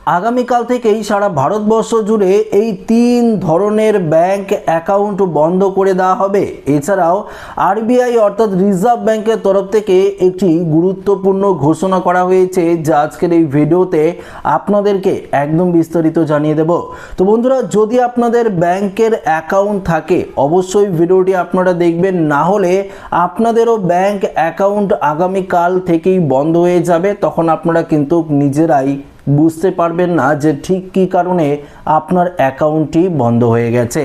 আগামীকাল থেকেই সারা ভারতবর্ষ জুড়ে এই 3 ধরনের ব্যাংক অ্যাকাউন্ট বন্ধ করে দেওয়া হবে। এছাড়াও আরবিআই অর্থাৎ রিজার্ভ ব্যাংকের তরফ থেকে একটি গুরুত্বপূর্ণ ঘোষণা করা হয়েছে, যা আজকের এই ভিডিওতে আপনাদেরকে একদম বিস্তারিত জানিয়ে দেব। তো বন্ধুরা, যদি আপনাদের ব্যাংকের অ্যাকাউন্ট থাকে অবশ্যই ভিডিওটি আপনারা দেখবেন, না হলে আপনাদেরও ব্যাংক অ্যাকাউন্ট আগামীকাল থেকেই বন্ধ হয়ে যাবে। তখন আপনারা কিন্তু নিজেরাই বুঝতে পারবেন না যে ঠিক কী কারণে আপনার অ্যাকাউন্টটি বন্ধ হয়ে গেছে।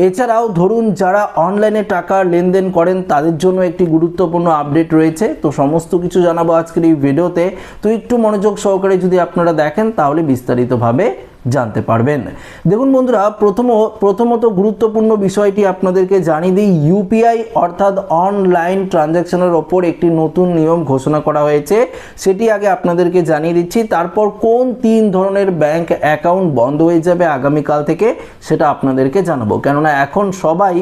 এছাড়াও ধরুন যারা অনলাইনে টাকা লেনদেন করেন তাদের জন্য একটি গুরুত্বপূর্ণ আপডেট রয়েছে। তো সমস্ত কিছু জানাবো আজকের এই ভিডিওতে। তো একটু মনোযোগ সহকারে যদি আপনারা দেখেন তাহলে বিস্তারিতভাবে জানতে পারবেন। দেখুন বন্ধুরা, প্রথমত গুরুত্বপূর্ণ বিষয়টি আপনাদেরকে জানিয়ে দিই। ইউপিআই অর্থাৎ অনলাইন ট্রানজ্যাকশনের ওপর একটি নতুন নিয়ম ঘোষণা করা হয়েছে, সেটি আগে আপনাদেরকে জানিয়ে দিচ্ছি। তারপর কোন 3 ধরনের ব্যাংক অ্যাকাউন্ট বন্ধ হয়ে যাবে আগামীকাল থেকে সেটা আপনাদেরকে জানাবো, কেননা এখন সবাই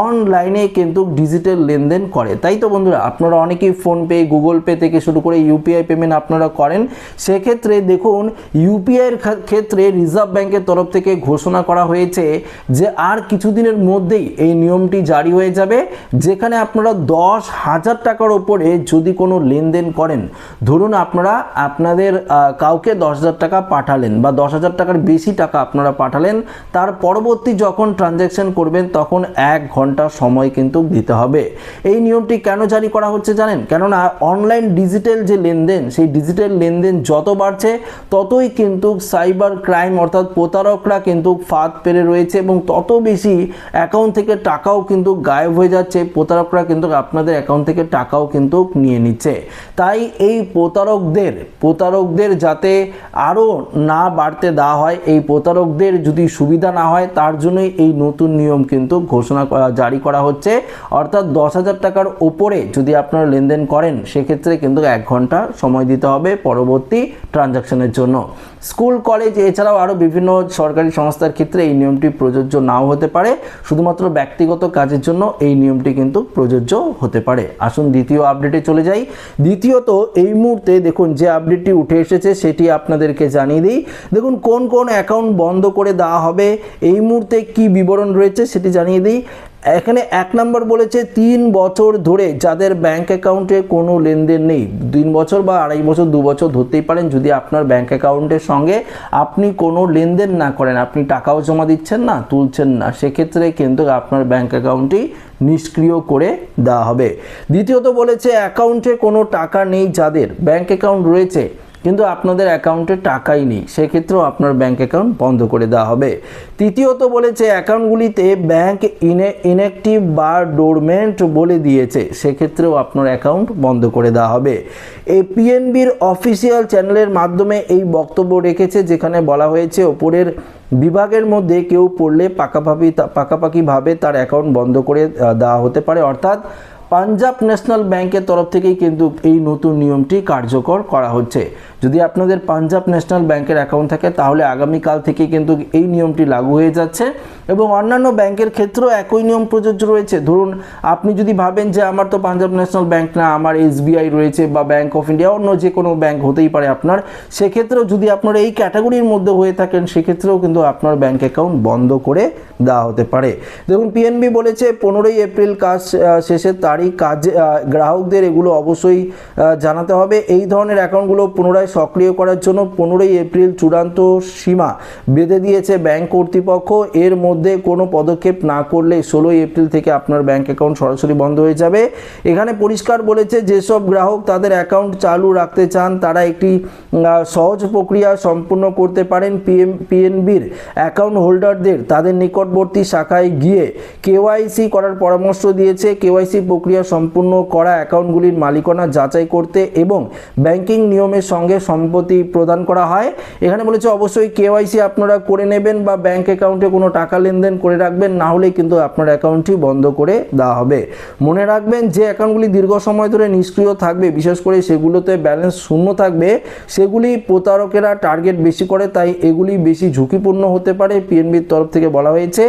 অনলাইনে কিন্তু ডিজিটাল লেনদেন করে। তাই তো বন্ধুরা, আপনারা অনেকেই ফোনপে, গুগল পে থেকে শুরু করে ইউপিআই পেমেন্ট আপনারা করেন। সেক্ষেত্রে দেখুন, ইউপিআইয়ের ক্ষেত্রে রিজার্ভ ব্যাংকের তরফ থেকে ঘোষণা করা হয়েছে যে আর কিছুদিনের মধ্যেই এই নিয়মটি জারি হয়ে যাবে, যেখানে আপনারা 10,000 টাকার ওপরে যদি কোনো লেনদেন করেন, ধরুন আপনারা আপনাদের কাউকে 10,000 টাকা পাঠালেন বা 10,000 টাকার বেশি টাকা আপনারা পাঠালেন, তার পরবর্তী যখন ট্রানজ্যাকশন করবেন তখন 1 ঘন্টা সময় কিন্তু দিতে হবে। এই নিয়মটি কেন জারি করা হচ্ছে জানেন? কেননা অনলাইন ডিজিটাল যে লেনদেন, সেই ডিজিটাল লেনদেন যত বাড়ছে ততই কিন্তু সাইবার ক্রাইম অর্থাৎ প্রতারকরা কিন্তু ফাঁদ পেরে রয়েছে এবং তত বেশি অ্যাকাউন্ট থেকে টাকাও কিন্তু গায়েব হয়ে যাচ্ছে। প্রতারকরা কিন্তু আপনাদের অ্যাকাউন্ট থেকে টাকাও কিন্তু নিয়ে নিচ্ছে। তাই এই প্রতারকদের যাতে আরও না বাড়তে দেওয়া হয়, এই প্রতারকদের যদি সুবিধা না হয়, তার জন্যই এই নতুন নিয়ম কিন্তু জারি করা হচ্ছে। অর্থাৎ 10,000 টাকার ওপরে যদি আপনারা লেনদেন করেন সেক্ষেত্রে কিন্তু 1 ঘন্টা সময় দিতে হবে পরবর্তী ট্রানজ্যাকশনের জন্য। স্কুল, কলেজ এছাড়াও আরও বিভিন্ন সরকারি সংস্থার ক্ষেত্রে এই নিয়মটি প্রযোজ্য নাও হতে পারে। শুধুমাত্র ব্যক্তিগত কাজের জন্য এই নিয়মটি কিন্তু প্রযোজ্য হতে পারে। আসুন দ্বিতীয় আপডেটে চলে যাই। দ্বিতীয়ত, এই মুহূর্তে দেখুন যে আপডেটটি উঠে এসেছে সেটি আপনাদেরকে জানিয়ে দিই। দেখুন কোন কোন অ্যাকাউন্ট বন্ধ করে দেওয়া হবে, এই মুহূর্তে কি বিবরণ রয়েছে সেটি জানিয়ে দিই। এখানে 1 নম্বর বলেছে 3 বছর ধরে যাদের ব্যাংক অ্যাকাউন্টে কোনো লেনদেন নেই, 3 বছর বা 2.5 বছর 2 বছর ধরতেই পারেন, যদি আপনার ব্যাংক অ্যাকাউন্টের সঙ্গে আপনি কোনো লেনদেন না করেন, আপনি টাকাও জমা দিচ্ছেন না, তুলছেন না, সেক্ষেত্রে কিন্তু আপনার ব্যাংক অ্যাকাউন্টটি নিষ্ক্রিয় করে দেওয়া হবে। দ্বিতীয়ত বলেছে অ্যাকাউন্টে কোনো টাকা নেই, যাদের ব্যাংক অ্যাকাউন্ট রয়েছে কিন্তু আপনাদের অ্যাকাউন্টে টাকাই নেই, সেক্ষেত্রেও আপনার ব্যাংক অ্যাকাউন্ট বন্ধ করে দেওয়া হবে। তৃতীয়ত বলেছে অ্যাকাউন্টগুলিতে ব্যাংক ইনঅ্যাক্টিভ বা ডোরমেন্ট বলে দিয়েছে, সেক্ষেত্রেও আপনার অ্যাকাউন্ট বন্ধ করে দেওয়া হবে। এই পিএনবির অফিসিয়াল চ্যানেলের মাধ্যমে এই বক্তব্য রেখেছে, যেখানে বলা হয়েছে ওপরের বিভাগের মধ্যে কেউ পড়লে পাকাপাকিভাবে তার অ্যাকাউন্ট বন্ধ করে দেওয়া হতে পারে। অর্থাৎ পাঞ্জাব ন্যাশনাল ব্যাংকের তরফ থেকেই কিন্তু এই নতুন নিয়মটি কার্যকর করা হচ্ছে। যদি আপনাদের পাঞ্জাব ন্যাশনাল ব্যাংকের অ্যাকাউন্ট থাকে তাহলে আগামীকাল থেকে কিন্তু এই নিয়মটি লাগু হয়ে যাচ্ছে এবং অন্যান্য ব্যাংকের ক্ষেত্রেও একই নিয়ম প্রযোজ্য রয়েছে। ধরুন আপনি যদি ভাবেন যে আমার তো পাঞ্জাব ন্যাশনাল ব্যাংক না, আমার এসবিআই রয়েছে বা ব্যাংক অফ ইন্ডিয়া, অন্য যে কোনো ব্যাংক হতেই পারে আপনার, সেক্ষেত্রেও যদি আপনারা এই ক্যাটাগরির মধ্যে হয়ে থাকেন সেক্ষেত্রেও কিন্তু আপনার ব্যাংক অ্যাকাউন্ট বন্ধ করে দেওয়া হতে পারে। দেখুন পিএনবি বলেছে 15ই এপ্রিল কাজ শেষের তারিখ, গ্রাহকদের এগুলো অবশ্যই জানাতে হবে। এই ধরনের অ্যাকাউন্টগুলো পুনরায় সক্রিয় করার জন্য 15ই এপ্রিল চূড়ান্ত সীমা বেঁধে দিয়েছে ব্যাংক কর্তৃপক্ষ। এর মধ্যে কোনো পদক্ষেপ না করলে 16ই এপ্রিল থেকে আপনার ব্যাংক অ্যাকাউন্ট সরাসরি বন্ধ হয়ে যাবে। এখানে পরিষ্কার বলেছে যেসব গ্রাহক তাদের অ্যাকাউন্ট চালু রাখতে চান তারা একটি সহজ প্রক্রিয়া সম্পূর্ণ করতে পারেন। পিএনবির অ্যাকাউন্ট হোল্ডারদের তাদের নিকটবর্তী শাখায় গিয়ে কেওয়াইসি করার পরামর্শ দিয়েছে। কেওয়াইসি প্রক্রিয়া সম্পূর্ণ করা অ্যাকাউন্টগুলির মালিকানা যাচাই করতে এবং ব্যাংকিং নিয়মের সঙ্গে সম্মতি প্রদান করা হয়। এখানে বলেছে অবশ্যই কেওয়াইসি আপনারা করে নেবেন বা ব্যাংক অ্যাকাউন্টে কোনো টাকা লেনদেন করে রাখবেন, না হলে কিন্তু আপনার অ্যাকাউন্টটি বন্ধ করে দেওয়া হবে। মনে রাখবেন যে অ্যাকাউন্টগুলি দীর্ঘ সময় ধরে নিষ্ক্রিয় থাকবে, বিশেষ করে সেগুলোতে ব্যালেন্স শূন্য থাকবে, সেগুলি প্রতারকেরা টার্গেট বেশি করে, তাই এগুলি বেশি ঝুঁকিপূর্ণ হতে পারে। পিএনবির তরফ থেকে বলা হয়েছে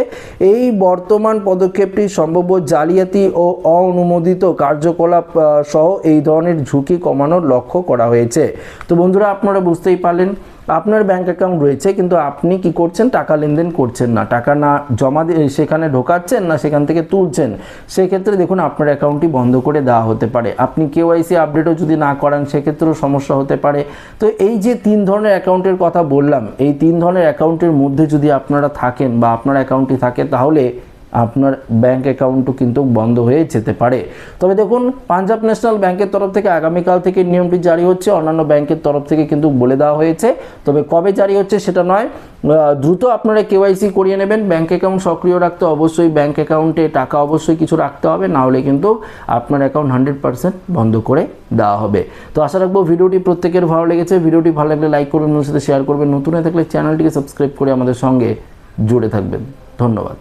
এই বর্তমান পদক্ষেপটি সম্ভাব্য জালিয়াতি ও অনুমোদিত কার্যকলাপ সহ এই ধরনের ঝুঁকি কমানোর লক্ষ্য করা হয়েছে। তো বন্ধুরা, আপনারা বুঝতেই পারলেন আপনার ব্যাংক অ্যাকাউন্ট রয়েছে কিন্তু আপনি কি করছেন, টাকা লেনদেন করছেন না, টাকা না জমা দিয়ে সেখানে ঢোকাচ্ছেন না সেখান থেকে তুলছেন, সেক্ষেত্রে দেখুন আপনার অ্যাকাউন্টটি বন্ধ করে দেওয়া হতে পারে। আপনি কেওয়াইসি আপডেটও যদি না করান সেক্ষেত্রেও সমস্যা হতে পারে। তো এই যে 3 ধরনের অ্যাকাউন্টের কথা বললাম, এই 3 ধরনের অ্যাকাউন্টের মধ্যে যদি আপনারা থাকেন বা আপনার অ্যাকাউন্টটি থাকে, তাহলে আপনার ব্যাংক অ্যাকাউন্টও কিন্তু বন্ধ হয়ে যেতে পারে। তবে দেখুন, পাঞ্জাব ন্যাশনাল ব্যাংকের তরফ থেকে আগামীকাল থেকে নিয়মটি জারি হচ্ছে, অন্যান্য ব্যাংকের তরফ থেকে কিন্তু বলে দেওয়া হয়েছে। তবে কবে জারি হচ্ছে সেটা নয়, দ্রুত আপনারা কেওয়াইসি করিয়ে নেবেন। ব্যাংক অ্যাকাউন্ট সক্রিয় রাখতে অবশ্যই ব্যাংক অ্যাকাউন্টে টাকা অবশ্যই কিছু রাখতে হবে, না হলে কিন্তু আপনার অ্যাকাউন্ট 100% বন্ধ করে দেওয়া হবে। তো আশা রাখবো ভিডিওটি প্রত্যেকের ভালো লেগেছে। ভিডিওটি ভালো লাগলে লাইক করবেন, সাথে শেয়ার করবেন, নতুন হয়ে থাকলে চ্যানেলটিকে সাবস্ক্রাইব করে আমাদের সঙ্গে জুড়ে থাকবেন। ধন্যবাদ।